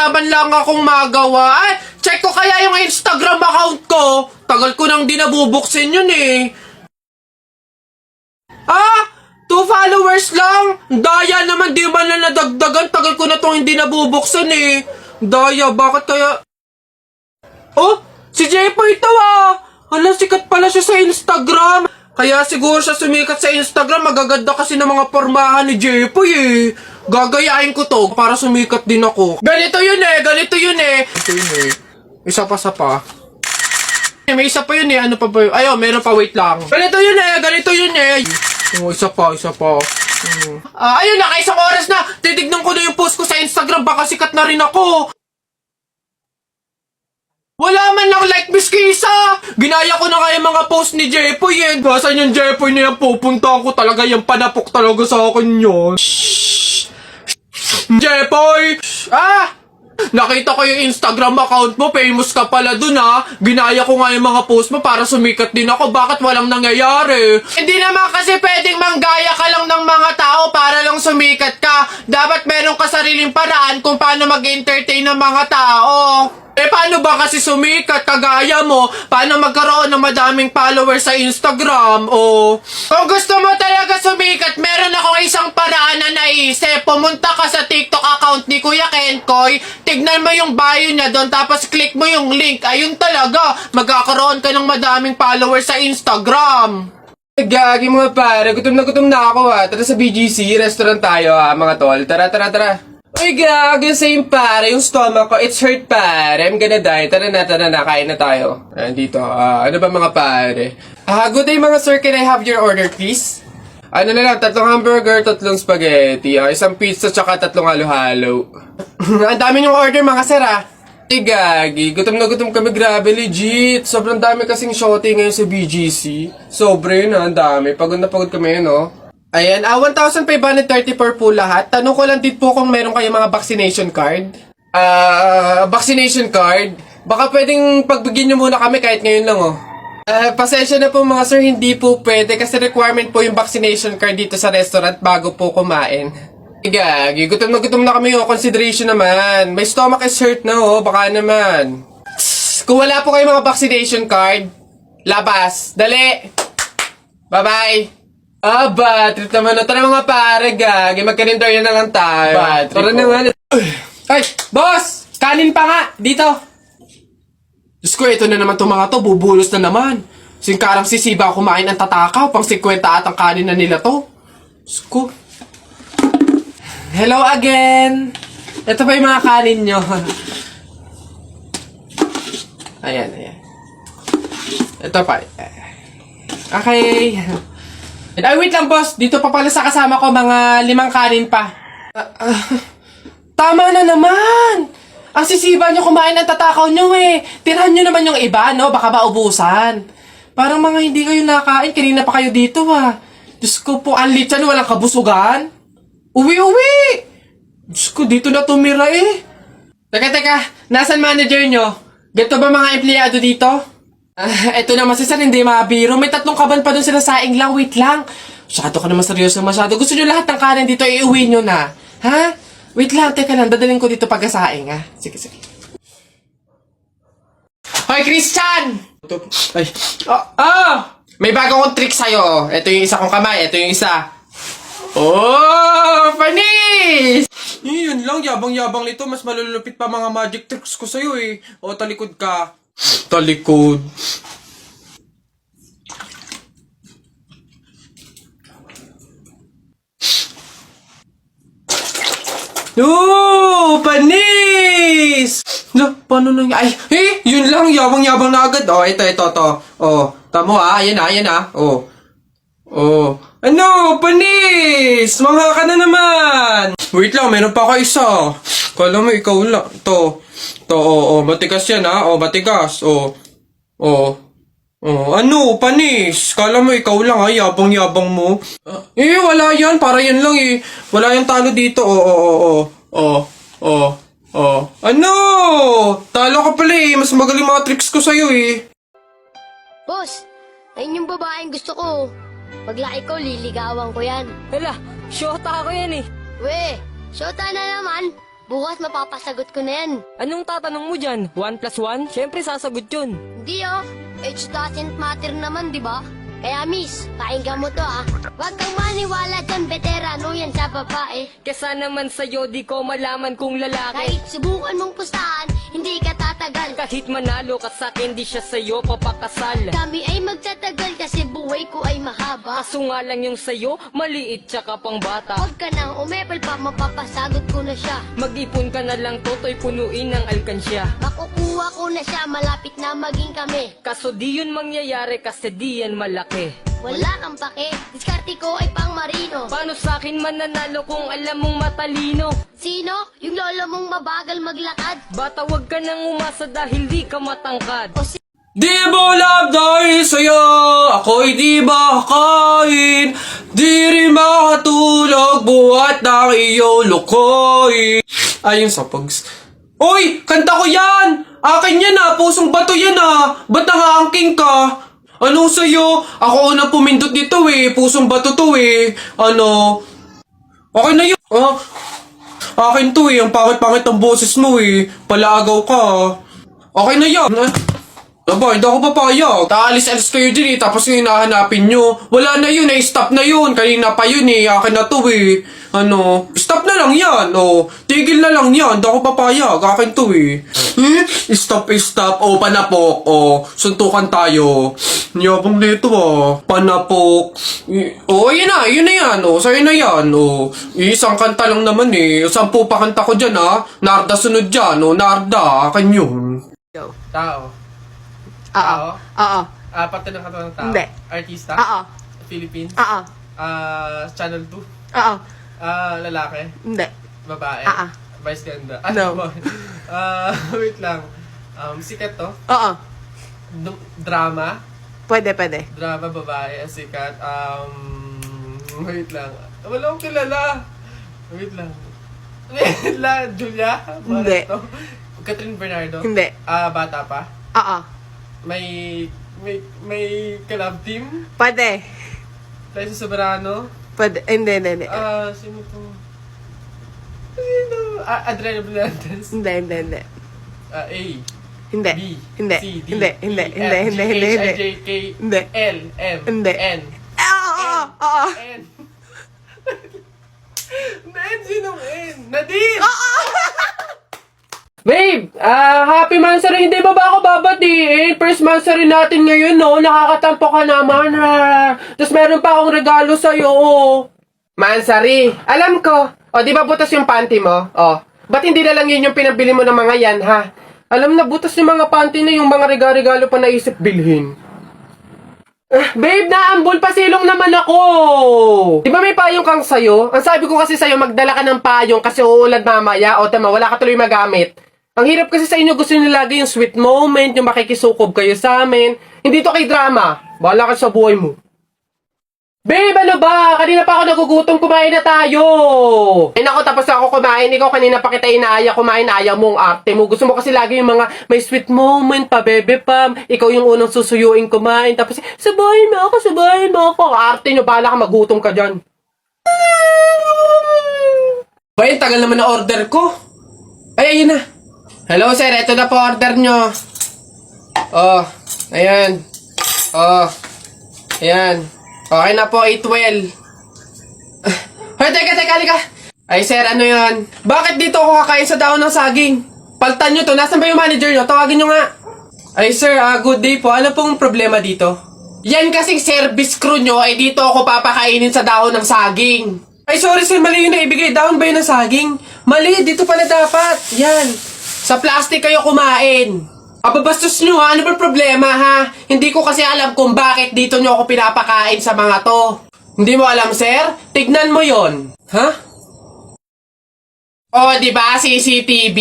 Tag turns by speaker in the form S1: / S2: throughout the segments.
S1: wala man lang akong magawa. Ay, check ko kaya yung Instagram account ko. Tagal ko nang di nabubuksin yun eh. 2 followers lang. Daya naman, di man na nadagdagan. Tagal ko na itong hindi nabubuksan eh. Daya, bakit kaya... Oh, si Jepo ito Hala, sikat pala siya sa Instagram. Kaya siguro siya sumikat sa Instagram. Magaganda kasi ng mga pormahan ni Jepo eh. Gagayain ko to para sumikat din ako. Ganito yun eh. Ito yun eh. Isa pa. May isa pa yun eh. Ano pa ba yun? Ayaw, meron pa, wait lang. Ganito yun eh. Oh, isa pa. Ayun na, isang oras na. Titignan ko na yung post ko sa Instagram. Baka sikat na rin ako. Wala man lang like, Miss Kisa. Ginaya ko na nga yung mga post ni Jepoy eh. Basan yung Jepoy na yan, pupunta ko talaga. Yung panapok talaga sa akin yun. Jepoy! Nakita ko yung Instagram account mo, famous ka pala dun Ginaya ko nga yung mga post mo para sumikat din ako. Bakit walang nangyayari? Hindi naman kasi pwedeng manggaya ka lang ng mga tao para lang sumikat ka. Dapat meron ka sariling paraan kung paano mag-entertain ng mga tao. Paano ba kasi sumikat kagaya mo? Paano magkaroon ng madaming followers sa Instagram? Kung gusto mo talaga sumikat, meron akong isang paraan na naisip. Pumunta ka sa TikTok account ni Kuya Kenkoy, tignan mo yung bio niya doon, tapos click mo yung link. Ayun talaga, magkakaroon ka ng madaming followers sa Instagram. Gagi mga pare, gutom na ako Tara sa BGC, restaurant tayo mga tol. Tara. Uy, gago same pare, yung stomach ko, it's hurt pare. I'm gonna die. Tara na, kain na tayo. Dito, ano ba mga pare? Good day mga sir, can I have your order please? Ano na lang, 3 hamburger, 3 spaghetti, isang pizza, tsaka 3 halo-halo. Ang dami yung order mga sir Gagi, gutom na gutom kami, grabe legit. Sobrang dami kasing shorty ngayon sa BGC. Sobre yun ang dami. Pagod na pagod kami Ayan, 1,530 per po lahat. Tanong ko lang din po kung meron kayong mga vaccination card. Vaccination card? Baka pwedeng pagbigyan nyo muna kami kahit ngayon lang pasensya na po mga sir, hindi po pwede kasi requirement po yung vaccination card dito sa restaurant bago po kumain. Gagi, gutom na kami consideration naman. My stomach is hurt na baka naman. Kung wala po kayong mga vaccination card, labas, dali! Bye-bye! Bad trip naman Tara mga pare, gagi. Magka-rinderya na lang tayo. Bad trip. Tara naman. Ay, boss! Kanin pa nga! Dito! Diyos ko, ito na naman itong mga to. Bubulos na naman. Singkarang sisiba kumain ang tatakaw. Pang 50 at ang kanin na nila to. Diyos ko. Hello again! Ito pa yung mga kanin nyo. Ayan. Ito pa. Okay. Ay, wait lang, boss. Dito pa pala sa kasama ko, mga 5 kanin pa. Tama na naman! Ang sisiba nyo kumain ng tatakaw nyo Tirahan nyo naman yung iba, Baka maubusan. Parang mga hindi kayo nakain. Kanina pa kayo dito, Diyos ko po, ang litsan, walang kabusugan. Uwi! Diyos ko, dito na tumira Teka. Nasaan manager nyo? Ganito ba mga empleyado dito? Eto naman si sir, hindi mabiro. May 3 kaban pa dun sila saing lang. Wait lang. Masyado ka naman seryoso masyado. Gusto nyo lahat ng kanin dito, iuwi nyo na. Ha? Wait lang, teka lang. Dadalhin ko dito pagkasaing, Sige. Hoy, Christian! Ay. May bago kong trick sa'yo. Ito yung isa kong kamay. Ito yung isa. Panis! Yun lang, yabang-yabang nito. Mas malulupit pa mga magic tricks ko sa'yo talikod ka. Talikod. Panis! Paano nang... yun lang, yabang-yabang na agad. Ito. Tamo ayan na. Ano, panis! Mangha ka na naman! Wait lang, meron pa ako isa. Kala mo, ikaw lang. Matigas yan matigas. Ano, panis? Kala mo, ikaw lang yabang-yabang mo. Wala yan, para yan lang Wala yung talo dito, Ano? Talo ka pala mas magaling mga tricks ko sa'yo
S2: Boss, ayun yung babaeng gusto ko. Paglaki ko, liligawan ko yan.
S3: Hala, syota ako yan
S2: We, syota na naman. Bukas mapapasagot ko na yan.
S3: Anong tatanong mo dyan? 1 plus 1? Siyempre sasagot yun.
S2: Hindi oh. Age doesn't matter naman, di ba? Kaya miss, pakinggan mo to ah. Huwag kang maniwala dyan, veterano yan sa babae.
S3: Kesa naman sa'yo, di ko malaman kung lalaki.
S2: Kahit subukan mong pustahan, hindi ka tatagal.
S3: Kahit manalo ka sa'kin, di siya sa'yo papakasal.
S2: Kami ay magtatagal kasi buhay ko ay mahaba.
S3: Kaso nga lang yung sa'yo, maliit tsaka pang bata.
S2: Huwag ka nang umepal pa, mapapasagot ko na siya.
S3: Mag-ipon ka na lang, toto'y punuin ng alkansya.
S2: Makukuha ko na siya, malapit na maging kami.
S3: Kaso di yun mangyayari kasi di yan malaki.
S2: Wala kang pake, diskarte ko ay pang marino.
S3: Paano sa'kin mananalo kung alam mong matalino?
S2: Sino? Yung lolo mong mabagal maglakad?
S3: Bata, wag ka nang umasa dahil di ka matangkad.
S2: O
S1: Di mo love dahil sa'yo, ako'y di makakain. Di rin makatulog, buhat ng iyong lukoy. Ayun sa pags. Uy! Kanta ko yan! Akin yan ah! Pusong bato yan ah! Ba't nangaangking ka? Ano sa'yo? Ako unang pumindot dito eh. Pusong bato to eh. Ano? Okay na yun. Ah, akin to eh. Ang pangit-pangit ang boses mo eh. Palaagaw ka ah. Okay na yan. Aba, hindi ako papayag. Taalis-alis kayo din eh, tapos yung hinahanapin nyo. Wala na yun eh, stop na yun. Kanina pa yun eh, akin na to eh. Ano, stop na lang yan, oh. Tigil na lang yan, hindi ako papayag, akin to eh. Stop, panapok, oh. Suntukan tayo. Yabang nito ah, panapok. Yun na yan, oh. Sa'yo na yan, oh. Isang kanta lang naman eh. 10 pa kanta ko dyan ah. Narda sunod dyan, oh. Narda, akin yun. Tao.
S4: Oo. Oo.
S1: Parte ng katawan ng tao?
S4: Hindi.
S1: Artista?
S4: Oo.
S1: Philippines?
S4: Oo.
S1: Channel 2?
S4: Oo.
S1: Lalaki?
S4: Hindi.
S1: Babae?
S4: Oo.
S1: Vice ganda?
S4: No.
S1: Wait lang. Sikat to?
S4: Oo.
S1: Drama?
S4: Pwede.
S1: Drama, babae, sikat. Wait lang. Wala akong kilala. Wait lang. Julia?
S4: Hindi.
S1: Catherine Bernardo?
S4: Hindi.
S1: Bata pa?
S4: Oo.
S1: May collab team?
S4: Pwede.
S1: Liza Soberano?
S4: Pwede. Hindi.
S1: Sino to? Sino? Adriana Blantes?
S4: Hindi.
S1: A.
S4: Hindi.
S1: B.
S4: Hindi.
S1: C. D.
S4: Hindi.
S1: E,
S4: Hindi.
S1: F,
S4: Hindi.
S1: G,
S4: Hindi.
S1: H,
S4: Hindi.
S1: I, J, K,
S4: Hindi.
S1: L, M,
S4: Hindi.
S1: N.
S4: Oo.
S1: N. N, sinong N? Nadine! Babe, happy mansari. Hindi ba ako babatiin? First mansari natin ngayon, no? Nakakatampo ka naman, ha? Tapos meron pa akong regalo sa'yo, Mansari, alam ko. O, di ba butas yung panty mo? O, ba't hindi na lang yun yung pinabili mo ng mga yan, ha? Alam na, butas yung mga panty na yung mga regalo pa naisip bilhin. Babe, naambol, pasilong naman ako. Di ba may payong kang sayo? Ang sabi ko kasi sa'yo, magdala ka ng payong kasi uulad mamaya. O, tama, wala ka tuloy magamit. Ang hirap kasi sa inyo, gusto nyo lagi yung sweet moment, yung makikisukob kayo sa amin. Hindi to kay drama. Bahala ka sa buhay mo. Babe, ano ba? Kanina pa ako nagugutom, kumain na tayo. Ay nako, tapos ako kumain. Ikaw kanina pa kita inaaya kumain, ayaw mo ang arte mo. Gusto mo kasi lagi yung mga may sweet moment pa, bebe pam. Ikaw yung unang susuyuin kumain. Tapos, sabahin mo ako. Arte nyo, bahala ka, magutom ka dyan. Bay, tagal naman na order ko. Ay, ayun na. Hello, sir. Ito na po order nyo. Oh, ayan. Oh, ayan. Okay na po, 812. Hoy, teka, halika. Ay, sir, ano yan? Bakit dito ako kakain sa daon ng saging? Paltan nyo to. Nasaan ba yung manager nyo? Tawagin nyo nga. Ay, sir, good day po. Ano pong problema dito? Yan kasing service crew nyo, ay dito ako papakainin sa dahon ng saging. Ay, sorry sir, mali yun na ibigay. Dahon ba yun ng saging? Mali, dito pala dapat. Yan. Sa plastic kayo kumain. Ababastos nyo ha, ano ba problema ha? Hindi ko kasi alam kung bakit dito nyo ako pinapakain sa mga to. Hindi mo alam sir? Tignan mo yon. Ha? O diba CCTV?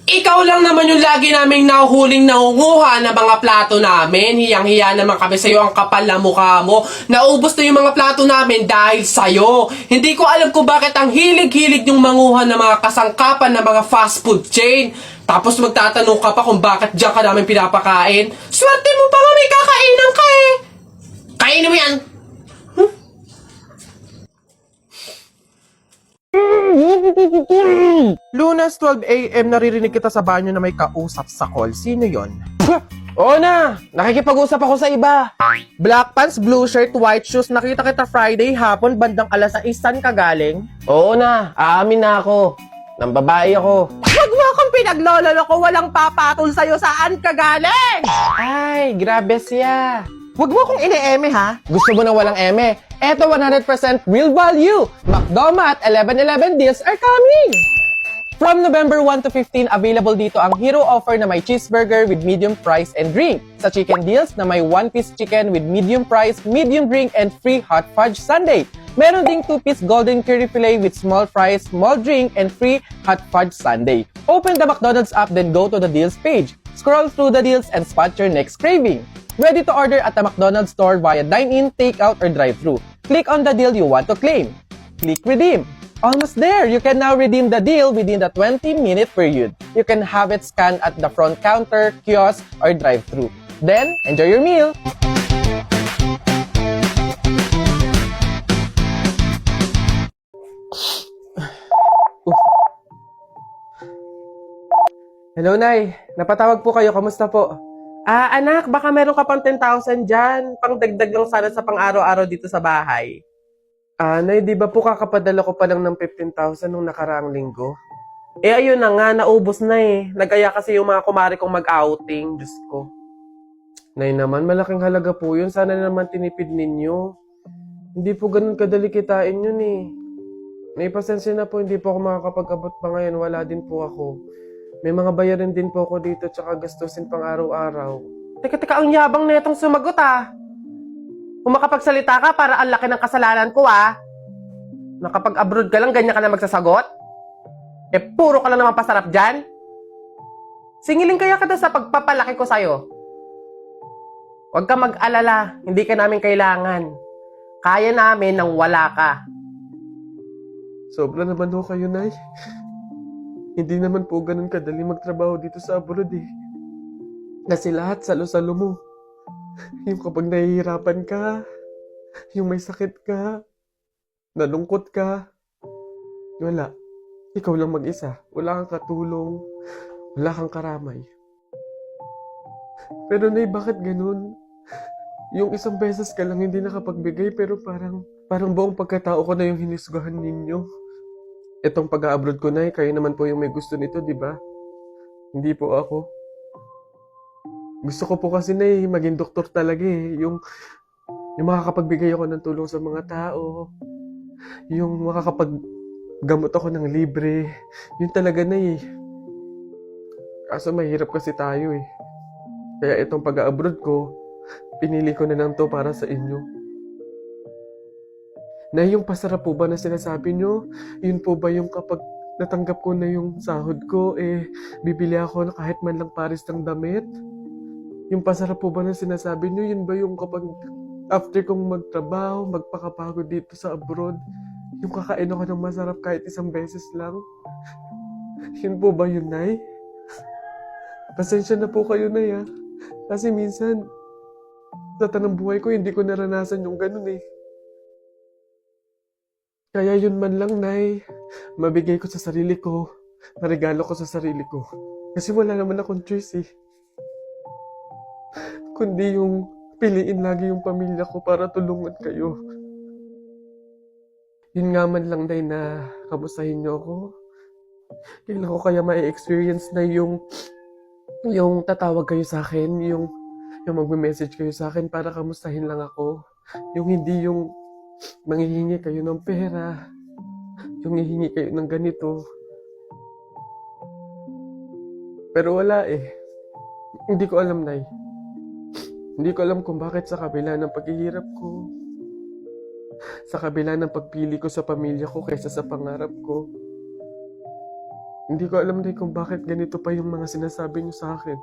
S1: Ikaw lang naman yung lagi naming nahuhuling nangunguha ng mga plato namin. Hiyang-hiya naman kami sa'yo, ang kapal na mukha mo. Naubos na yung mga plato namin dahil sa'yo. Hindi ko alam kung bakit ang hilig-hilig yung manguha ng mga kasangkapan ng mga fast food chain. Tapos magtatanong ka pa kung bakit diyan ka namin pinapakain. Swerte mo pa nga may kakainan ka eh. Kainin mo yan.
S5: Lunes 12 a.m. naririnig kita sa banyo na may kausap sa call. Sino yon? Oo na! Nakikipag-usap ako sa iba. Black pants, blue shirt, white shoes. Nakita kita Friday hapon, bandang alas 6. Saan ka galing? Oo na, aamin na ako. Nang babae ako. Huwag mo akong pinaglololo ko, walang papatol sa'yo. Saan ka galing? Ay, grabe siya. Huwag mo akong ine-eme ha. Gusto mo na walang eme? Eto 100% real value. McDonald's 11/11 deals are coming! From November 1 to 15, available dito ang hero offer na may cheeseburger with medium fries and drink. Sa chicken deals na may 1-piece chicken with medium fries, medium drink, and free hot fudge sundae. Meron ding 2-piece golden curry fillet with small fries, small drink, and free hot fudge sundae. Open the McDonald's app, then go to the deals page. Scroll through the deals and spot your next craving. Ready to order at the McDonald's store via dine-in, take-out, or drive-thru. Click on the deal you want to claim. Click redeem. Almost there! You can now redeem the deal within the 20-minute period. You can have it scanned at the front counter, kiosk, or drive-thru. Then, enjoy your meal! Hello, Nay. Napatawag po kayo. Kamusta po? Anak, baka meron ka pang 10,000 dyan. Pangdagdag lang sana sa pang-araw-araw dito sa bahay. Nay, di ba po kakapadala ko pa lang ng 15,000 nung nakaraang linggo? Ayun na nga, naubos na eh. Nag-aya kasi yung mga kumari kong mag-outing. Diyos ko. Nay naman, malaking halaga po yun. Sana naman tinipid ninyo. Hindi po ganun kadali kitain yun eh. May pasensya na po, hindi po ako makakapag-abot pa ngayon. Wala din po ako. May mga bayarin din po ako dito tsaka gastusin pang araw-araw. Teka, ang yabang na itong sumagot Kung makapagsalita ka, para ang laki ng kasalanan ko Nakapag-abroad ka lang, ganyan ka na magsasagot? Puro ka lang naman pasarap dyan? Singilin kaya ka sa pagpapalaki ko sa'yo. Huwag ka mag-alala, hindi ka namin kailangan. Kaya namin nang wala ka. Sobra naman ho kayo, Nay. Hindi naman po ganun kadali magtrabaho dito sa abroad Kasi lahat salo-salo mo. Yung kapag nahihirapan ka, yung may sakit ka, nalungkot ka, wala. Ikaw lang mag-isa. Wala kang katulong, wala kang karamay. Pero Nay, bakit ganun? Yung isang beses ka lang hindi nakapagbigay pero parang buong pagkatao ko na yung hinisgahan ninyo. Itong pag-a-abroad ko, Nay, kayo naman po yung may gusto nito, di ba? Hindi po ako. Gusto ko po kasi, Nay, maging doktor talaga Yung makakapagbigay ako ng tulong sa mga tao. Yung makakapaggamot ako ng libre. Yun talaga, Nay. Kaso mahirap kasi tayo Kaya itong pag-a-abroad ko, pinili ko na lang to para sa inyo. Na yung pasarap po ba na sinasabi nyo, yun po ba yung kapag natanggap ko na yung sahod ko, bibili ako na kahit man lang pares ng damit? Yung pasarap po ba na sinasabi nyo, yun ba yung kapag after kong magtrabaho, magpakapagod dito sa abroad, yung kakain ako ng masarap kahit isang beses lang? Yun po ba yun, Nay? Pasensya na po kayo, Nay, Kasi minsan, sa tanang buhay ko, hindi ko naranasan yung ganun Kaya yun man lang, Nay, mabigay ko sa sarili ko, maregalo ko sa sarili ko. Kasi wala naman akong choice Kundi yung piliin lagi yung pamilya ko para tulungan kayo. Yun nga man lang, Nay, na kamustahin niyo ako. Kailan ko kaya ma-experience na yung tatawag kayo sa akin, yung magme-message kayo sa akin para kamustahin lang ako. Yung hindi yung manghihingi kayo ng pera, yung hihingi kayo ng ganito. Pero wala Hindi ko alam, Nay. Hindi ko alam kung bakit sa kabila ng paghihirap ko, sa kabila ng pagpili ko sa pamilya ko kaysa sa pangarap ko, hindi ko alam, Nay, kung bakit ganito pa yung mga sinasabi niyo sa akin.